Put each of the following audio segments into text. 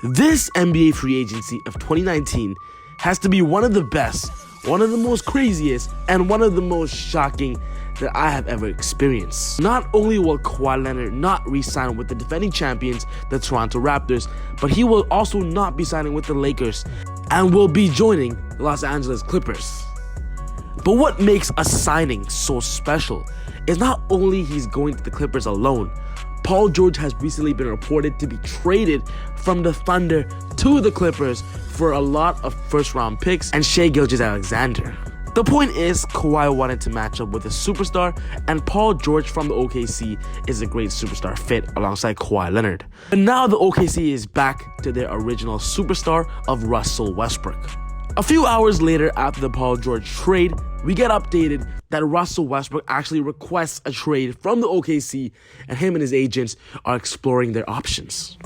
This NBA free agency of 2019 has to be one of the best, one of the most craziest, and one of the most shocking that I have ever experienced. Not only will Kawhi Leonard not re-sign with the defending champions, the Toronto Raptors, but he will also not be signing with the Lakers and will be joining the Los Angeles Clippers. But what makes a signing so special is not only he's going to the Clippers alone. Paul George has recently been reported to be traded from the Thunder to the Clippers for a lot of first-round picks and Shai Gilgeous-Alexander. The point is, Kawhi wanted to match up with a superstar, and Paul George from the OKC is a great superstar fit alongside Kawhi Leonard. But now the OKC is back to their original superstar of Russell Westbrook. A few hours later after the Paul George trade, we get updated that Russell Westbrook actually requests a trade from the OKC, and him and his agents are exploring their options.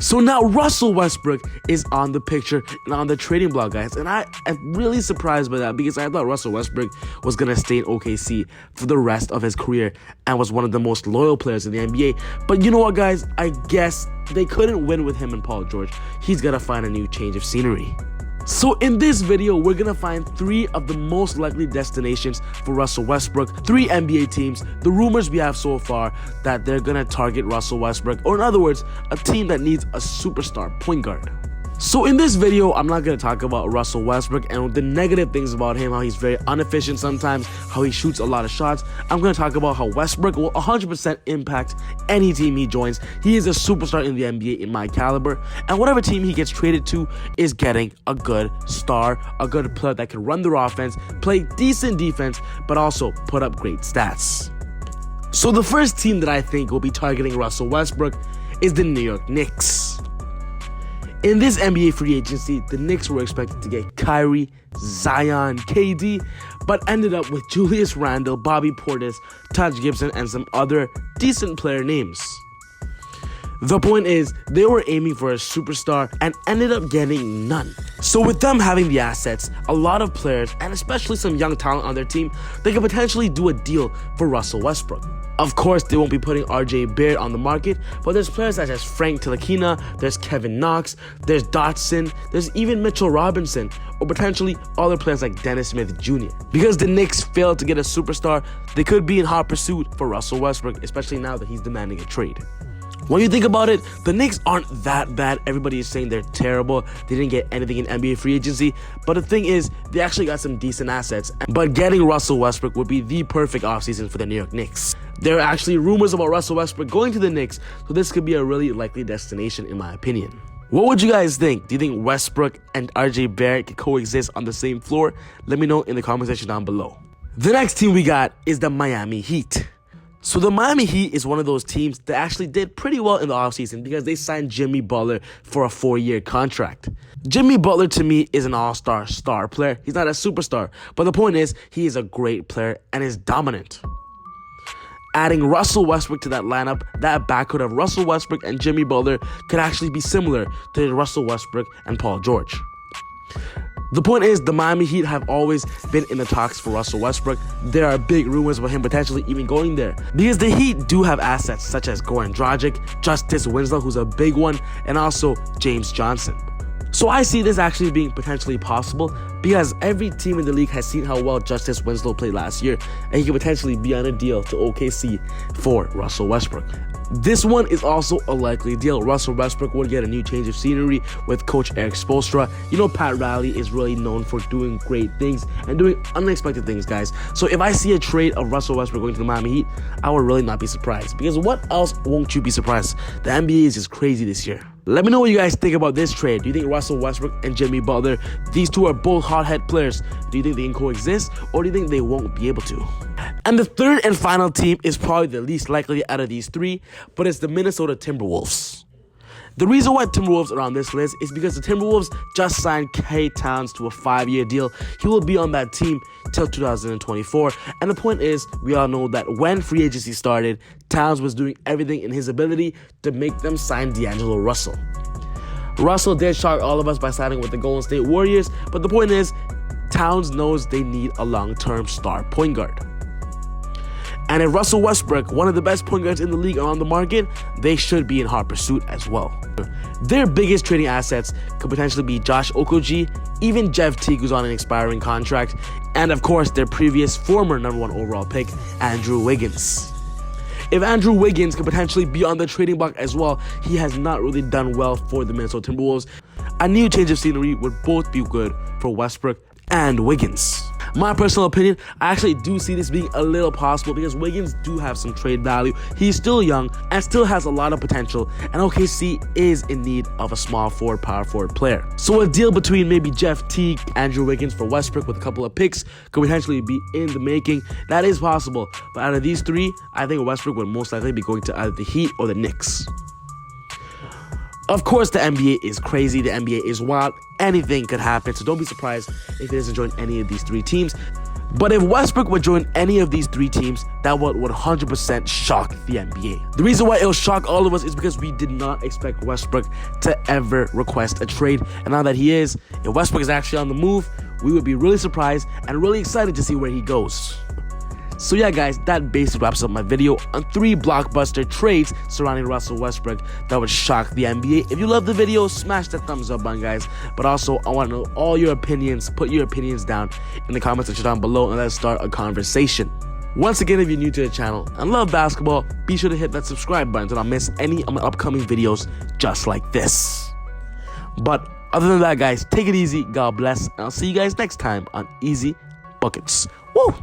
So now Russell Westbrook is on the picture and on the trading block, guys. And I am really surprised by that because I thought Russell Westbrook was going to stay in OKC for the rest of his career and was one of the most loyal players in the NBA. But you know what, guys? I guess they couldn't win with him and Paul George. He's got to find a new change of scenery. So in this video, we're going to find 3 of the most likely destinations for Russell Westbrook, 3 NBA teams, the rumors we have so far that they're going to target Russell Westbrook, or in other words, a team that needs a superstar point guard. So in this video, I'm not going to talk about Russell Westbrook and the negative things about him, how he's very inefficient sometimes, how he shoots a lot of shots. I'm going to talk about how Westbrook will 100% impact any team he joins. He is a superstar in the NBA in my caliber, and whatever team he gets traded to is getting a good star, a good player that can run their offense, play decent defense, but also put up great stats. So the first team that I think will be targeting Russell Westbrook is the New York Knicks. In this NBA free agency, the Knicks were expected to get Kyrie, Zion, KD, but ended up with Julius Randle, Bobby Portis, Taj Gibson, and some other decent player names. The point is, they were aiming for a superstar and ended up getting none. So with them having the assets, a lot of players, and especially some young talent on their team, they could potentially do a deal for Russell Westbrook. Of course, they won't be putting RJ Barrett on the market, but there's players such as Frank Ntilikina, there's Kevin Knox, there's Dotson, there's even Mitchell Robinson, or potentially other players like Dennis Smith Jr. Because the Knicks failed to get a superstar, they could be in hot pursuit for Russell Westbrook, especially now that he's demanding a trade. When you think about it, the Knicks aren't that bad. Everybody is saying they're terrible. They didn't get anything in NBA free agency. But the thing is, they actually got some decent assets. But getting Russell Westbrook would be the perfect offseason for the New York Knicks. There are actually rumors about Russell Westbrook going to the Knicks, so this could be a really likely destination in my opinion. What would you guys think? Do you think Westbrook and RJ Barrett can coexist on the same floor? Let me know in the comment section down below. The next team we got is the Miami Heat. So the Miami Heat is one of those teams that actually did pretty well in the offseason because they signed Jimmy Butler for a 4-year contract. Jimmy Butler to me is an all-star star player. He's not a superstar, but the point is he is a great player and is dominant. Adding Russell Westbrook to that lineup, that backcourt of Russell Westbrook and Jimmy Butler could actually be similar to Russell Westbrook and Paul George. The point is, the Miami Heat have always been in the talks for Russell Westbrook. There are big rumors about him potentially even going there. Because the Heat do have assets such as Goran Dragic, Justice Winslow, who's a big one, and also James Johnson. So I see this actually being potentially possible because every team in the league has seen how well Justice Winslow played last year, and he could potentially be on a deal to OKC for Russell Westbrook. This one is also a likely deal. Russell Westbrook would get a new change of scenery with Coach Eric Spoelstra. You know, Pat Riley is really known for doing great things and doing unexpected things, guys. So if I see a trade of Russell Westbrook going to the Miami Heat, I would really not be surprised. Because what else won't you be surprised? The NBA is just crazy this year. Let me know what you guys think about this trade. Do you think Russell Westbrook and Jimmy Butler, these two are both hothead players? Do you think they can coexist, or do you think they won't be able to? And the third and final team is probably the least likely out of these 3, but it's the Minnesota Timberwolves. The reason why Timberwolves are on this list is because the Timberwolves just signed K Towns to a 5-year deal. He will be on that team till 2024. And the point is, we all know that when free agency started, Towns was doing everything in his ability to make them sign D'Angelo Russell. Russell did shock all of us by signing with the Golden State Warriors, but the point is, Towns knows they need a long-term star point guard. And if Russell Westbrook, one of the best point guards in the league, are on the market, they should be in hot pursuit as well. Their biggest trading assets could potentially be Josh Okogie, even Jeff Teague, who's on an expiring contract, and of course their previous former #1 overall pick, Andrew Wiggins. If Andrew Wiggins could potentially be on the trading block as well, he has not really done well for the Minnesota Timberwolves. A new change of scenery would both be good for Westbrook and Wiggins. My personal opinion, I actually do see this being a little possible because Wiggins do have some trade value. He's still young and still has a lot of potential, and OKC is in need of a small forward, power forward player. So a deal between maybe Jeff Teague, Andrew Wiggins for Westbrook with a couple of picks could potentially be in the making. That is possible, but out of these three, I think Westbrook would most likely be going to either the Heat or the Knicks. Of course, the NBA is crazy. The NBA is wild. Anything could happen, so don't be surprised if he doesn't join any of these three teams. But if Westbrook would join any of these three teams, that would 100% shock the NBA. The reason why it'll shock all of us is because we did not expect Westbrook to ever request a trade. And now that he is, if Westbrook is actually on the move, we would be really surprised and really excited to see where he goes. So yeah, guys, that basically wraps up my video on 3 blockbuster trades surrounding Russell Westbrook that would shock the NBA. If you love the video, smash that thumbs up button, guys. But also, I want to know all your opinions. Put your opinions down in the comment section down below, and let's start a conversation. Once again, if you're new to the channel and love basketball, be sure to hit that subscribe button so don't miss any of my upcoming videos just like this. But other than that, guys, take it easy. God bless. And I'll see you guys next time on Easy Buckets. Woo!